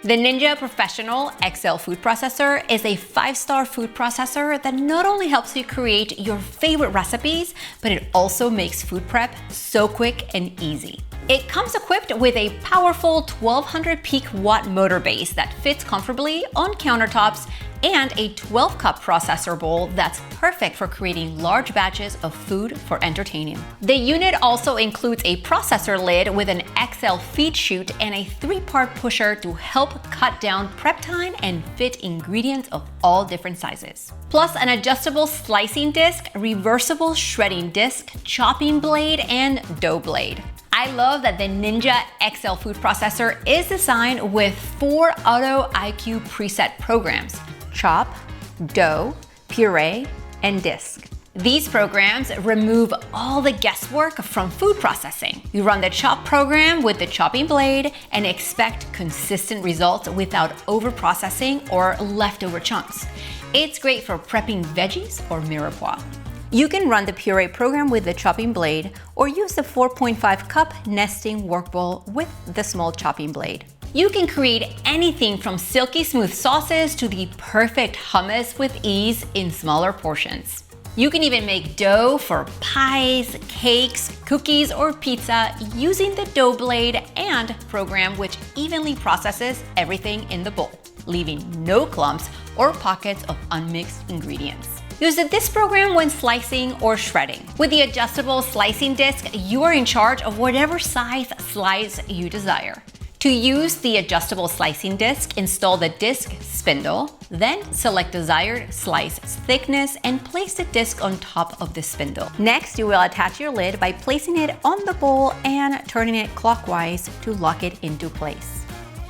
The Ninja Professional XL Food Processor is a 5-star food processor that not only helps you create your favorite recipes, but it also makes food prep so quick and easy. It comes equipped with a powerful 1200 peak watt motor base that fits comfortably on countertops and a 12-cup processor bowl that's perfect for creating large batches of food for entertaining. The unit also includes a processor lid with an XL feed chute and a 3-part pusher to help cut down prep time and fit ingredients of all different sizes. Plus an adjustable slicing disc, reversible shredding disc, chopping blade, and dough blade. I love that the Ninja XL Food Processor is designed with 4 Auto IQ preset programs: chop, dough, puree, and disc. These programs remove all the guesswork from food processing. You run the chop program with the chopping blade and expect consistent results without over-processing or leftover chunks. It's great for prepping veggies or mirepoix. You can run the puree program with the chopping blade or use the 4.5 cup nesting work bowl with the small chopping blade. You can create anything from silky smooth sauces to the perfect hummus with ease in smaller portions. You can even make dough for pies, cakes, cookies, or pizza using the dough blade and program, which evenly processes everything in the bowl, leaving no clumps or pockets of unmixed ingredients. Use the disc program when slicing or shredding. With the adjustable slicing disc, you are in charge of whatever size slice you desire. To use the adjustable slicing disc, install the disc spindle, then select desired slice thickness and place the disc on top of the spindle. Next, you will attach your lid by placing it on the bowl and turning it clockwise to lock it into place.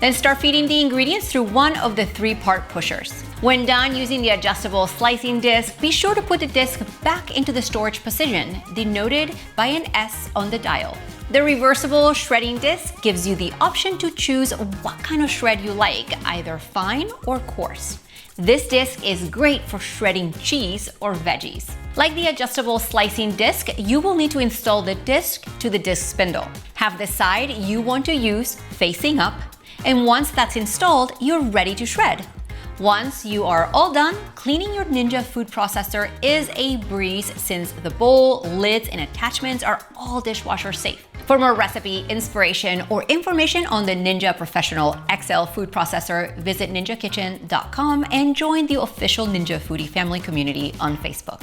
Then start feeding the ingredients through one of the 3-part pushers. When done using the adjustable slicing disc, be sure to put the disc back into the storage position, denoted by an S on the dial. The reversible shredding disc gives you the option to choose what kind of shred you like, either fine or coarse. This disc is great for shredding cheese or veggies. Like the adjustable slicing disc, you will need to install the disc to the disc spindle. Have the side you want to use facing up, and once that's installed, you're ready to shred. Once you are all done, cleaning your Ninja food processor is a breeze since the bowl, lids, and attachments are all dishwasher safe. For more recipe, inspiration, or information on the Ninja Professional XL food processor, visit ninjakitchen.com and join the official Ninja Foodie family community on Facebook.